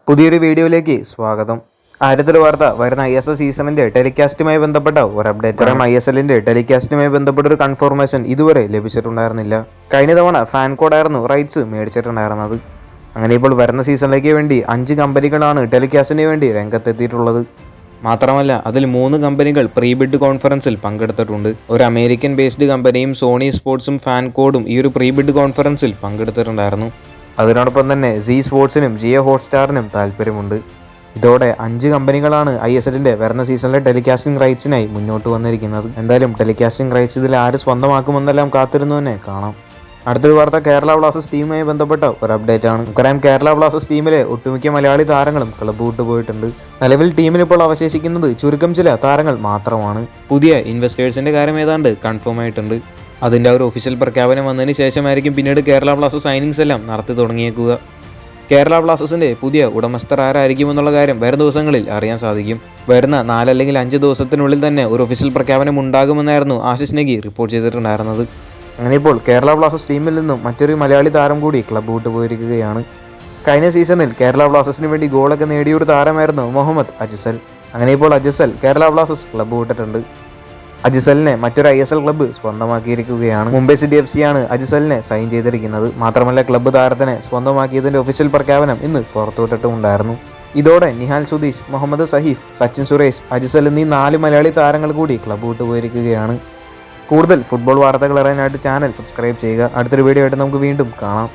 പുതിയൊരു വീഡിയോയിലേക്ക് സ്വാഗതം. ആദ്യത്തെ വാർത്ത വരുന്ന ISL സീസണിന്റെ ടെലികാസ്റ്റുമായി ബന്ധപ്പെട്ട ഒരു അപ്ഡേറ്റ്. ISLന്റെ ടെലികാസ്റ്റുമായി ബന്ധപ്പെട്ട ഒരു കൺഫർമേഷൻ ഇതുവരെ ലഭിച്ചിട്ടുണ്ടായിരുന്നില്ല. കഴിഞ്ഞ തവണ ഫാൻ കോഡായിരുന്നു റൈറ്റ്സ് മേടിച്ചിട്ടുണ്ടായിരുന്നത്. അങ്ങനെ ഇപ്പോൾ വരുന്ന സീസണിലേക്ക് വേണ്ടി 5 കമ്പനികളാണ് ടെലികാസ്റ്റിന് വേണ്ടി രംഗത്തെത്തിയിട്ടുള്ളത്. മാത്രമല്ല അതിൽ 3 കമ്പനികൾ പ്രീ ബിഡ് കോൺഫറൻസിൽ പങ്കെടുത്തിട്ടുണ്ട്. ഒരു അമേരിക്കൻ ബേസ്ഡ് കമ്പനിയും സോണി സ്പോർട്സും ഫാൻ കോഡും ഈ ഒരു പ്രീ ബിഡ് കോൺഫറൻസിൽ പങ്കെടുത്തിട്ടുണ്ടായിരുന്നു. അതിനോടൊപ്പം തന്നെ സീ സ്പോർട്സിനും ജിയോ ഹോട്ട്സ്റ്റാറിനും താല്പര്യമുണ്ട്. ഇതോടെ 5 കമ്പനികളാണ് ISLന്റെ വരുന്ന സീസണിലെ ടെലികാസ്റ്റിംഗ് റൈറ്റ്സിനായി മുന്നോട്ട് വന്നിരിക്കുന്നത്. എന്തായാലും ടെലികാസ്റ്റിംഗ് റൈറ്റ്സ് ഇതിൽ ആര് സ്വന്തമാക്കുമെന്നെല്ലാം കാത്തിരുന്നു തന്നെ കാണാം. അടുത്തൊരു വാർത്ത കേരള ബ്ലാസ്റ്റേഴ്സ് ടീമുമായി ബന്ധപ്പെട്ട ഒരു അപ്ഡേറ്റ് ആണ്. നമുക്കറിയാം കേരള ബ്ലാസ്റ്റേഴ്സ് ടീമിലെ ഒട്ടുമിക്ക മലയാളി താരങ്ങളും ക്ലബ്ബ് വിട്ടുപോയിട്ടുണ്ട്. നിലവിൽ ടീമിൽ ഇപ്പോൾ അവശേഷിക്കുന്നത് ചുരുക്കം ചില താരങ്ങൾ മാത്രമാണ്. പുതിയ ഇൻവെസ്റ്റേഴ്സിന്റെ കാര്യം ഏതാണ്ട് കൺഫേം ആയിട്ടുണ്ട്. അതിൻ്റെ ഒരു ഒഫീഷ്യൽ പ്രഖ്യാപനം വന്നതിന് ശേഷമായിരിക്കും പിന്നീട് കേരള ബ്ലാസ്റ്റേഴ്സ് സൈനിങ്സ് എല്ലാം നടത്തി തുടങ്ങിയേക്കുക. കേരള ബ്ലാസ്റ്റേഴ്സിൻ്റെ പുതിയ ഉടമസ്ഥർ ആരായിരിക്കുമെന്നുള്ള കാര്യം വരും ദിവസങ്ങളിൽ അറിയാൻ സാധിക്കും. വരുന്ന 4 അല്ലെങ്കിൽ 5 ദിവസത്തിനുള്ളിൽ തന്നെ ഒരു ഒഫീഷ്യൽ പ്രഖ്യാപനം ഉണ്ടാകുമെന്നായിരുന്നു ആശിഷ് നെഗി റിപ്പോർട്ട് ചെയ്തിട്ടുണ്ടായിരുന്നത്. അങ്ങനെ ഇപ്പോൾ കേരള ബ്ലാസ്റ്റേഴ്സ് ടീമിൽ നിന്നും മറ്റൊരു മലയാളി താരം കൂടി ക്ലബ്ബ് വിട്ടുപോയിരിക്കുകയാണ്. കഴിഞ്ഞ സീസണിൽ കേരള ബ്ലാസ്റ്റേഴ്സിന് വേണ്ടി ഗോളൊക്കെ നേടിയൊരു താരമായിരുന്നു മുഹമ്മദ് അജ്സൽ. അങ്ങനെ ഇപ്പോൾ അജ്സൽ കേരള ബ്ലാസ്റ്റേഴ്സ് ക്ലബ്ബ് വിട്ടിട്ടുണ്ട്. അജ്സലിനെ മറ്റൊരു ISL ക്ലബ്ബ് സ്വന്തമാക്കിയിരിക്കുകയാണ്. മുംബൈ സിറ്റി FC ആണ് അജ്സലിനെ സൈൻ ചെയ്തിരിക്കുന്നത്. മാത്രമല്ല ക്ലബ്ബ് താരത്തിനെ സ്വന്തമാക്കിയതിൻ്റെ ഒഫീഷ്യൽ പ്രഖ്യാപനം ഇന്ന് പുറത്തുവിട്ടിട്ടുണ്ടായിരുന്നു. ഇതോടെ നിഹാൽ സുധീഷ്, മുഹമ്മദ് സഹീഫ്, സച്ചിൻ സുരേഷ്, അജ്സൽ എന്നീ 4 മലയാളി താരങ്ങൾ കൂടി ക്ലബ്ബ് വിട്ടുപോയിരിക്കുകയാണ്. കൂടുതൽ ഫുട്ബോൾ വാർത്തകൾ അറിയാനായിട്ട് ചാനൽ സബ്സ്ക്രൈബ് ചെയ്യുക. അടുത്തൊരു വീഡിയോ ആയിട്ട് നമുക്ക് വീണ്ടും കാണാം.